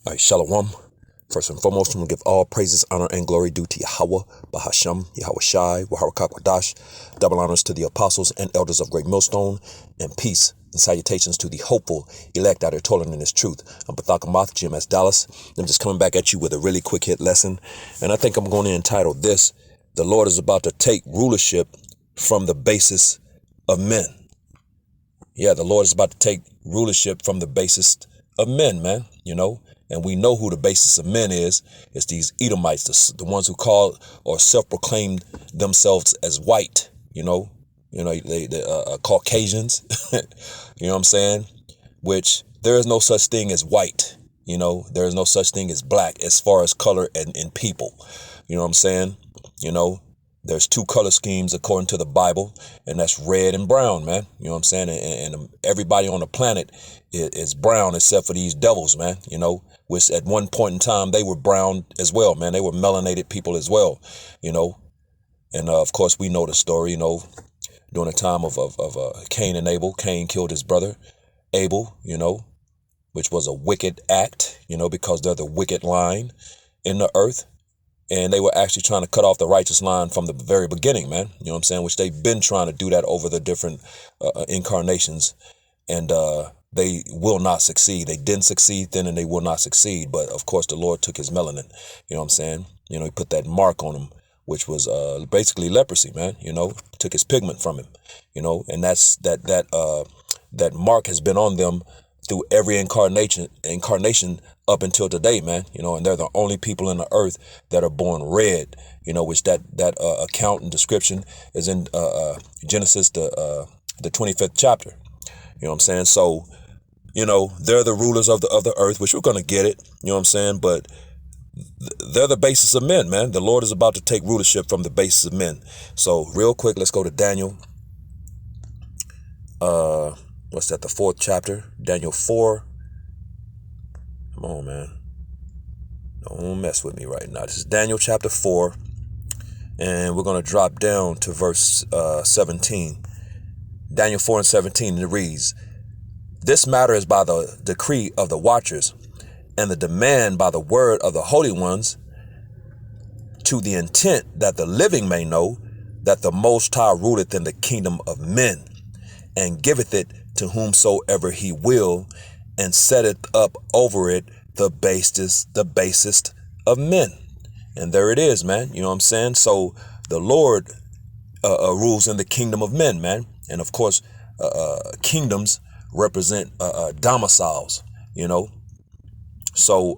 All right, Shalom. First and foremost, I'm going to give all praises, honor, and glory due to Yahweh, Bahasham, Yahweh Shai, Waharakak. Double honors to the apostles and elders of Great Millstone, and peace and salutations to the hopeful elect out here toiling in this truth. I'm Bathakamoth, GMS Dallas. I'm just coming back at you with a really quick hit lesson. And I think I'm going to entitle this, The Lord is about to take rulership from the basest of men. Yeah, the Lord is about to take rulership from the basest of men, man, and we know who the basis of men is. It's these Edomites, the ones who call or self-proclaimed themselves as white, they Caucasians, you know what I'm saying? Which there is no such thing as white, there is no such thing as black as far as color and in people, you know what I'm saying? There's two color schemes according to the Bible, and that's red and brown, man. You know what I'm saying? And everybody on the planet is brown except for these devils, man, which at one point in time, they were brown as well, man. They were melanated people as well, And of course, we know the story, during the time of Cain and Abel. Cain killed his brother, Abel, which was a wicked act, because they're the wicked line in the earth. And they were actually trying to cut off the righteous line from the very beginning, man. You know what I'm saying? Which they've been trying to do that over the different incarnations. And they will not succeed. They didn't succeed then and they will not succeed. But of course, the Lord took his melanin. You know what I'm saying? He put that mark on him, which was basically leprosy, man. Took his pigment from him, and that's that mark has been on them through every incarnation up until today, man, and they're the only people in the earth that are born red, which that account and description is in Genesis, the 25th chapter. You know what I'm saying? So, they're the rulers of the earth, which we're going to get it, you know what I'm saying? But they're the basis of men, man. The Lord is about to take rulership from the basis of men. So real quick, let's go to Daniel. What's that? The 4th chapter, Daniel 4. Come on, man. Don't mess with me right now. This is Daniel chapter 4, and we're going to drop down to verse 17. Daniel 4 and 17, and it reads, "This matter is by the decree of the watchers, and the demand by the word of the holy ones, to the intent that the living may know that the Most High ruleth in the kingdom of men, and giveth it to whomsoever he will, and setteth up over it the basest of men." And there it is, man. You know what I'm saying? So the Lord rules in the kingdom of men, man. And of course, kingdoms represent domiciles, So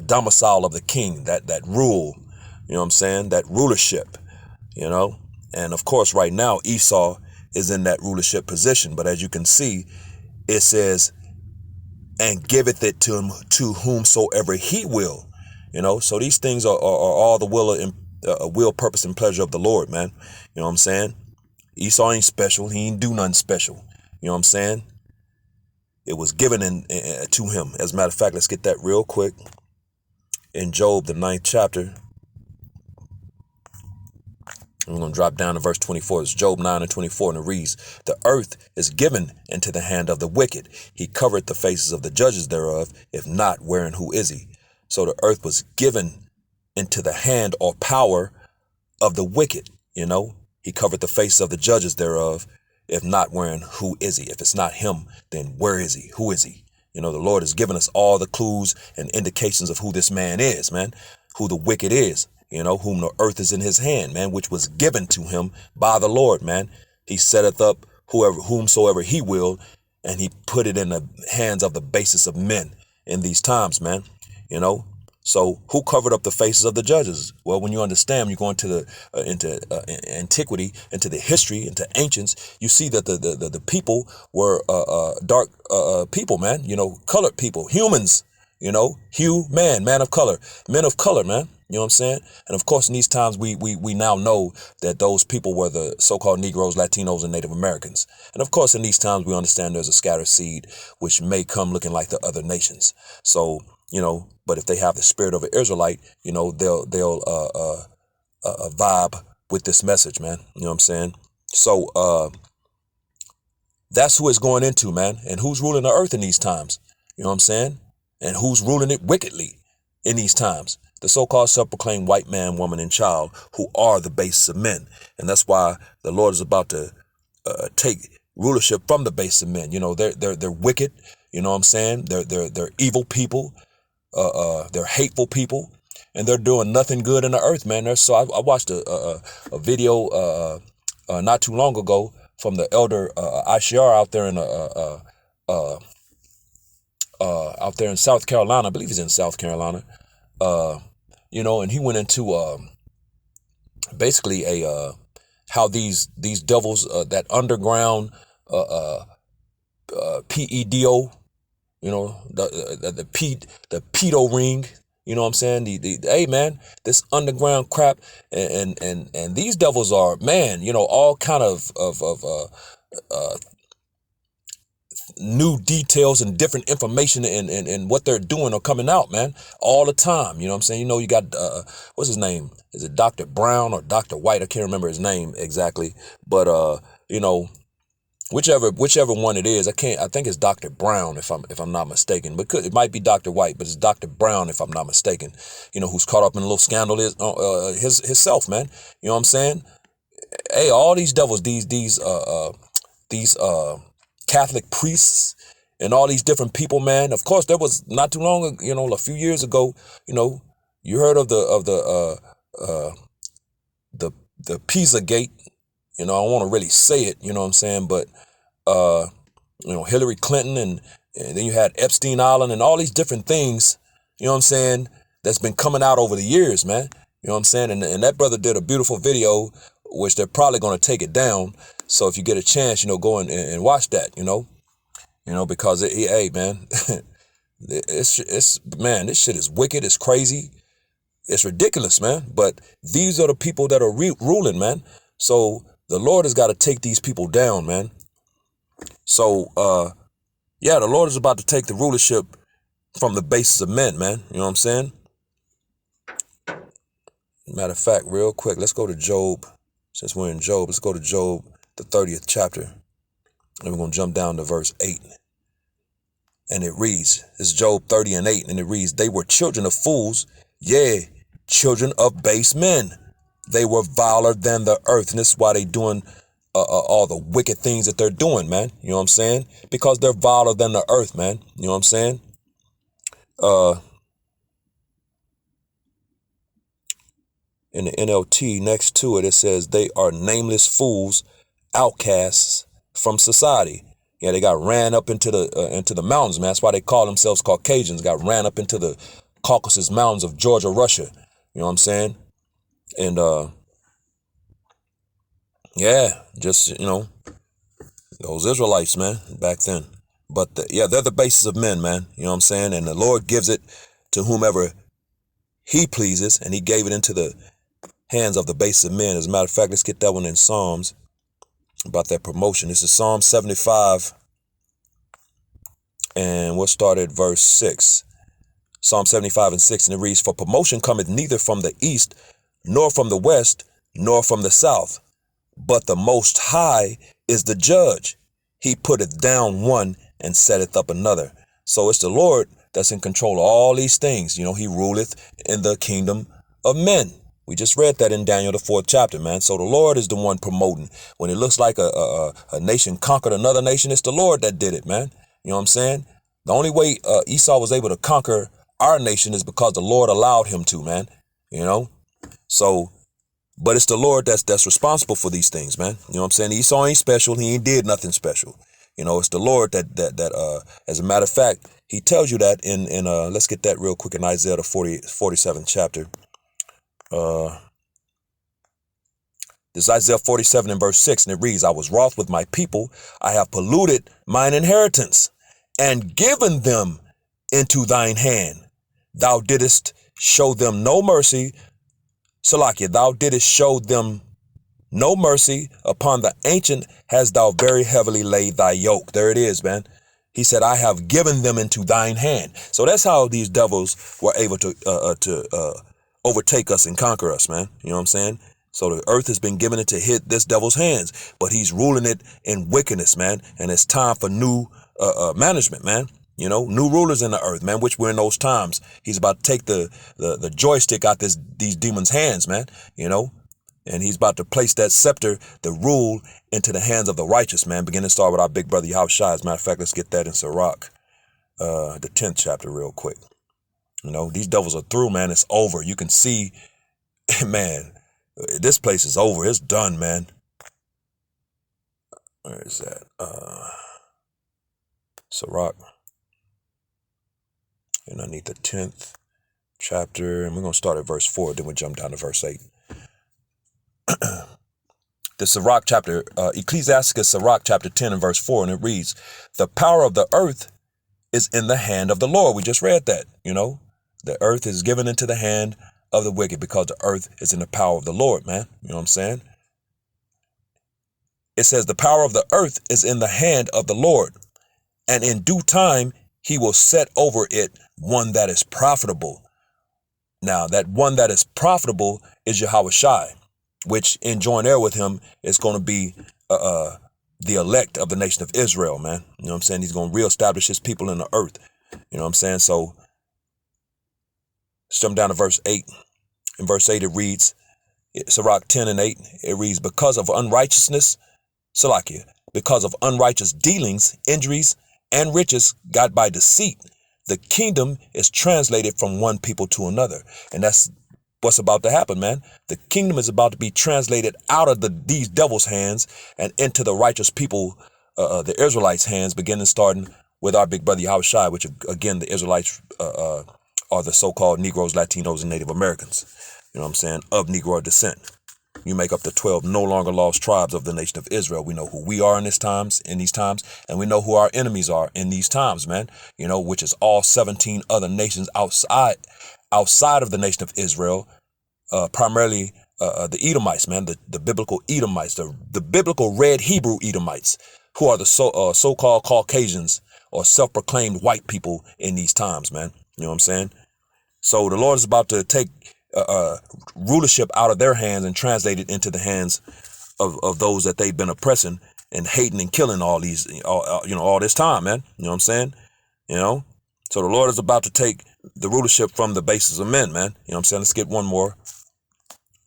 domicile of the king, that rule, you know what I'm saying? That rulership, And of course, right now, Esau is in that rulership position. But as you can see, it says, and giveth it to him to whomsoever he will. So these things are all the will, purpose, and pleasure of the Lord, man. You know what I'm saying? Esau ain't special. He ain't do nothing special. You know what I'm saying? It was given to him. As a matter of fact, let's get that real quick. In Job, the 9th chapter, I'm going to drop down to verse 24. It's Job 9 and 24, and it reads, "The earth is given into the hand of the wicked. He covered the faces of the judges thereof. If not, wherein who is he?" So the earth was given into the hand or power of the wicked. He covered the faces of the judges thereof. If not, wherein who is he? If it's not him, then where is he? Who is he? The Lord has given us all the clues and indications of who this man is, man, who the wicked is. Whom the earth is in his hand, man, which was given to him by the Lord, man. He setteth up whomsoever he will, and he put it in the hands of the basis of men in these times, man. So who covered up the faces of the judges? Well, when you understand, you go into antiquity, into the history, into ancients, you see that the people were dark people, man. Colored people, humans. Man of color, men of color, man. You know what I'm saying? And of course, in these times, we now know that those people were the so-called Negroes, Latinos, and Native Americans. And of course, in these times, we understand there's a scattered seed which may come looking like the other nations. So, but if they have the spirit of an Israelite, they'll vibe with this message, man. You know what I'm saying? So that's who it's going into, man. And who's ruling the earth in these times? You know what I'm saying? And who's ruling it wickedly in these times? The so-called self-proclaimed white man, woman, and child, who are the basest of men. And that's why the Lord is about to take rulership from the basest of men. You know, they're wicked. You know what I'm saying? They're evil people. They're hateful people, and they're doing nothing good in the earth, man. I watched a video not too long ago from the elder ICR out there in South Carolina. I believe he's in South Carolina. You know, and he went into basically how these devils, that underground PEDO, you know, the pedo ring, you know what I'm saying? Hey man, this underground crap, and these devils are, man, you know, all kind of new details and different information and what they're doing are coming out, man, all the time. You know what I'm saying? You know, you got what's his name? Is it Dr. Brown or Dr. White? I can't remember his name exactly, but you know, whichever one it is, I think it's Dr. Brown if I'm not mistaken, but it might be Dr. White, but it's Dr. Brown if I'm not mistaken. You know, who's caught up in a little scandal is himself, man. You know what I'm saying? Hey, all these devils, these Catholic priests and all these different people, man. Of course, there was not too long ago, you know, a few years ago, you know, you heard of the Pizza Gate. You know, I don't want to really say it, you know what I'm saying, but you know, Hillary Clinton and then you had Epstein Island and all these different things, you know what I'm saying, that's been coming out over the years, man. You know what I'm saying? And that brother did a beautiful video, which they're probably going to take it down. So if you get a chance, you know, go and watch that, you know, because hey, man, man, this shit is wicked. It's crazy. It's ridiculous, man. But these are the people that are ruling, man. So the Lord has got to take these people down, man. So, yeah, the Lord is about to take the rulership from the basis of men, man. You know what I'm saying? Matter of fact, real quick, let's go to Job. Since we're in Job, let's go to Job, the 30th chapter. And we're going to jump down to verse 8. And it reads, it's Job 30:8, and it reads, they were children of fools, yea, children of base men. They were viler than the earth. And this is why they doing all the wicked things that they're doing, man. You know what I'm saying? Because they're viler than the earth, man. You know what I'm saying? In the NLT next to it, it says they are nameless fools, outcasts from society. Yeah, they got ran up into the mountains, man. That's why they call themselves Caucasians. Got ran up into the Caucasus Mountains of Georgia, Russia. You know what I'm saying? And yeah, just, you know, those Israelites, man, back then. But yeah, they're the basis of men, man. You know what I'm saying? And the Lord gives it to whomever he pleases, and he gave it into the hands of the basis of men. As a matter of fact, let's get that one in Psalms about that promotion. This is Psalm 75, and we'll start at verse 6. Psalm 75:6, and it reads, for promotion cometh neither from the east, nor from the west, nor from the south. But the Most High is the judge. He putteth down one and setteth up another. So it's the Lord that's in control of all these things. You know, he ruleth in the kingdom of men. We just read that in Daniel, the 4th chapter, man. So the Lord is the one promoting. When it looks like a nation conquered another nation, it's the Lord that did it, man. You know what I'm saying? The only way Esau was able to conquer our nation is because the Lord allowed him to, man. You know? So, but it's the Lord that's responsible for these things, man. You know what I'm saying? Esau ain't special. He ain't did nothing special. You know, it's the Lord that as a matter of fact, he tells you that in let's get that real quick in Isaiah, the 47th chapter. This is Isaiah 47 and verse 6, and it reads, I was wroth with my people. I have polluted mine inheritance and given them into thine hand. Thou didst show them no mercy. Salakia, thou didst show them no mercy. Upon the ancient hast thou very heavily laid thy yoke. There it is, man. He said, I have given them into thine hand. So that's how these devils were able to overtake us and conquer us, man. You know what I'm saying? So the earth has been given into this devil's hands, but he's ruling it in wickedness, man. And it's time for new management, man. New rulers in the earth, man, which we're in those times. He's about to take the joystick out these demons' hands, man, and he's about to place that scepter, the rule, into the hands of the righteous, man. Begin to start with our big brother Yahushua. As a matter of fact, let's get that in Sirach, the 10th chapter real quick. These devils are through, man. It's over. You can see, man, this place is over. It's done, man. Where is that? Sirach. And I need the 10th chapter. And we're going to start at verse 4. Then we'll jump down to verse 8. The Sirach chapter, Ecclesiasticus Sirach chapter 10 and verse 4. And it reads, the power of the earth is in the hand of the Lord. We just read that, The earth is given into the hand of the wicked because the earth is in the power of the Lord, man. You know what I'm saying? It says the power of the earth is in the hand of the Lord, and in due time he will set over it one that is profitable. Now, that one that is profitable is Yahushua, which in joint heir with him is going to be the elect of the nation of Israel, man. You know what I'm saying? He's going to reestablish his people in the earth. You know what I'm saying? So, let's jump down to verse 8. In verse 8 it reads, Sirach 10 and 8, it reads, because of unrighteousness, Salakia, because of unrighteous dealings, injuries, and riches got by deceit, the kingdom is translated from one people to another. And that's what's about to happen, man. The kingdom is about to be translated out of these devils' hands and into the righteous people, the Israelites' hands, starting with our big brother Yahushua, which again, the Israelites are the so-called Negroes, Latinos, and Native Americans, you know what I'm saying, of Negro descent. You make up the 12 no longer lost tribes of the nation of Israel. We know who we are in these times, and we know who our enemies are in these times, man, which is all 17 other nations outside of the nation of Israel, primarily the Edomites, man, the biblical Edomites, the biblical red Hebrew Edomites, who are the so-called Caucasians or self-proclaimed white people in these times, man. You know what I'm saying? So the Lord is about to take rulership out of their hands and translate it into the hands of those that they've been oppressing and hating and killing all this time, man. You know what I'm saying? So the Lord is about to take the rulership from the bases of men, man. You know what I'm saying? Let's get one more.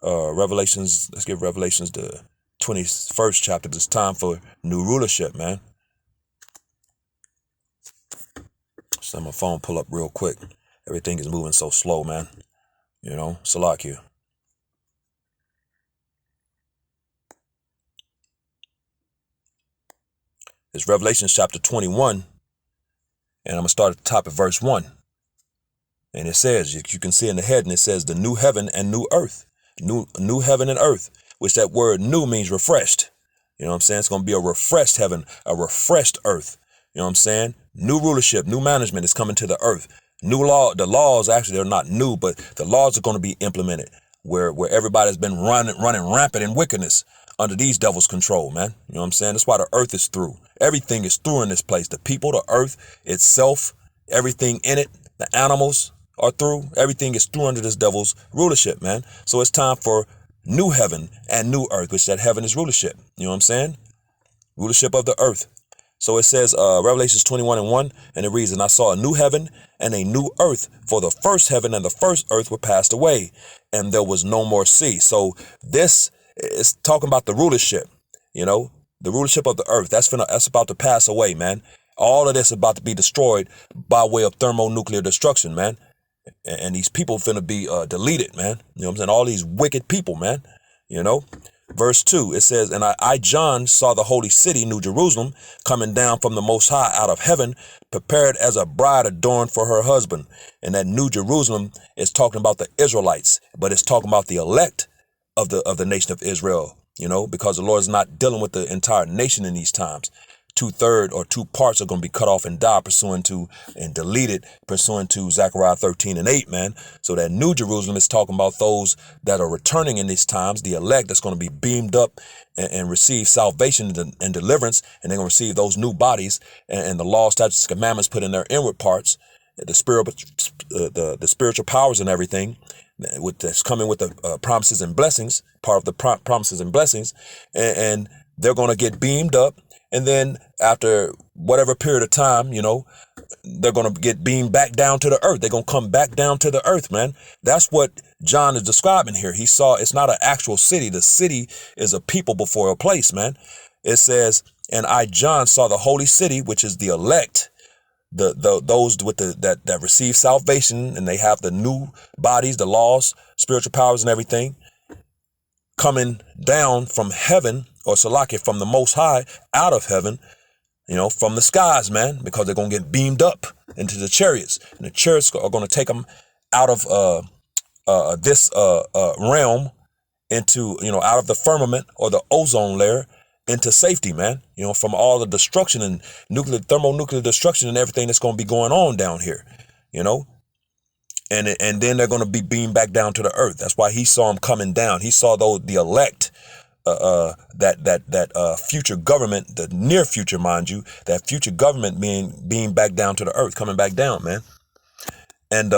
Revelations. Let's get Revelations, the 21st chapter. It's time for new rulership, man. Just let my phone pull up real quick. Everything is moving so slow, man. Salakia. It's Revelation chapter 21, and I'm going to start at the top of verse 1. And it says, you can see in the heading, it says the new heaven and new earth. New heaven and earth, which that word new means refreshed. You know what I'm saying? It's going to be a refreshed heaven, a refreshed earth. You know what I'm saying? New rulership, new management is coming to the earth. New law, the laws actually, they're not new, but the laws are going to be implemented where everybody's been running rampant in wickedness under these devils' control, man. You know what I'm saying? That's why the earth is through. Everything is through in this place. The people, the earth itself, everything in it, the animals are through. Everything is through under this devil's rulership, man. So it's time for new heaven and new earth, which that heaven is rulership. You know what I'm saying? Rulership of the earth. So it says, Revelations 21 and 1, and it reads, and I saw a new heaven and a new earth, for the first heaven and the first earth were passed away, and there was no more sea. So this is talking about the rulership, the rulership of the earth. That's about to pass away, man. All of this is about to be destroyed by way of thermonuclear destruction, man. And these people finna be deleted, man. You know what I'm saying? All these wicked people, man. Verse 2, it says, and I, John, saw the holy city, New Jerusalem, coming down from the Most High out of heaven, prepared as a bride adorned for her husband. And that New Jerusalem is talking about the Israelites, but it's talking about the elect of the nation of Israel, because the Lord is not dealing with the entire nation in these times. 2/3 or 2 parts are going to be cut off and die and deleted pursuant to Zechariah 13 and 8, man. So that New Jerusalem is talking about those that are returning in these times, the elect that's going to be beamed up and receive salvation and deliverance, and they're going to receive those new bodies and the law, statutes, commandments put in their inward parts, the spiritual powers and everything that's coming with the promises and blessings, part of the promises and blessings, and they're going to get beamed up. And then after whatever period of time, they're going to get beamed back down to the earth. They're going to come back down to the earth, man. That's what John is describing here. He saw it's not an actual city. The city is a people before a place, man. It says, and I, John, saw the holy city, which is the elect, those with that receive salvation, and they have the new bodies, the laws, spiritual powers, and everything, coming down from heaven, or Salaki, from the Most High, out of heaven, from the skies, man, because they're going to get beamed up into the chariots, and the chariots are going to take them out of this realm into, out of the firmament or the ozone layer into safety, man, from all the destruction and thermonuclear destruction and everything that's going to be going on down here, and then they're going to be beamed back down to the earth. That's why he saw them coming down. He saw the elect, that future government, the near future, mind you, that future government being back down to the earth, coming back down, man. And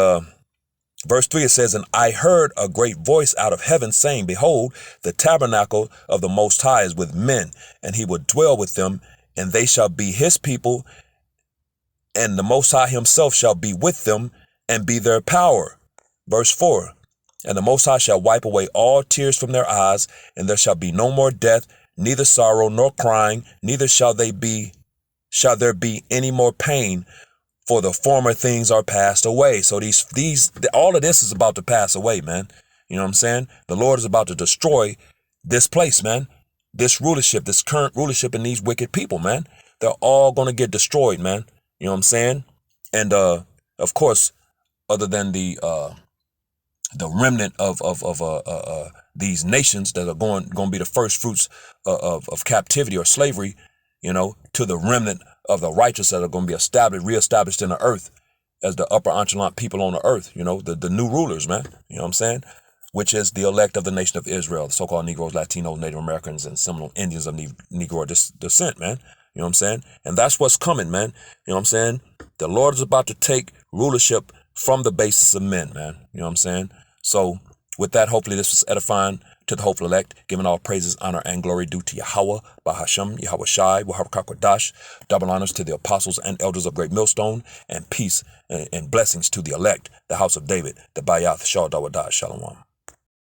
verse 3, it says, and I heard a great voice out of heaven saying, behold, the tabernacle of the Most High is with men, and he will dwell with them, and they shall be his people, and the Most High himself shall be with them and be their power. Verse 4, and the Most High shall wipe away all tears from their eyes, and there shall be no more death, neither sorrow nor crying, neither shall there be any more pain, for the former things are passed away. So all of this is about to pass away, man. You know what I'm saying? The Lord is about to destroy this place, man. This rulership, this current rulership, and these wicked people, man. They're all going to get destroyed, man. You know what I'm saying? And of course, other than the remnant of these nations that are going to be the first fruits of captivity or slavery, to the remnant of the righteous that are going to be reestablished in the earth as the upper echelon people on the earth, the new rulers, man. You know what I'm saying? Which is the elect of the nation of Israel, the so-called Negroes, Latinos, Native Americans, and Seminole Indians of Negro descent, man. You know what I'm saying? And that's what's coming, man. You know what I'm saying? The Lord is about to take rulership from the basis of men, man. You know what I'm saying? So with that, hopefully this was edifying to the hopeful elect, giving all praises, honor, and glory due to Yahweh, Bahashem, Yahweh Shai, Waharakakwadash, double honors to the apostles and elders of Great Millstone, and peace and blessings to the elect, the house of David, the Bayath, Shal Dawadah, Shalom.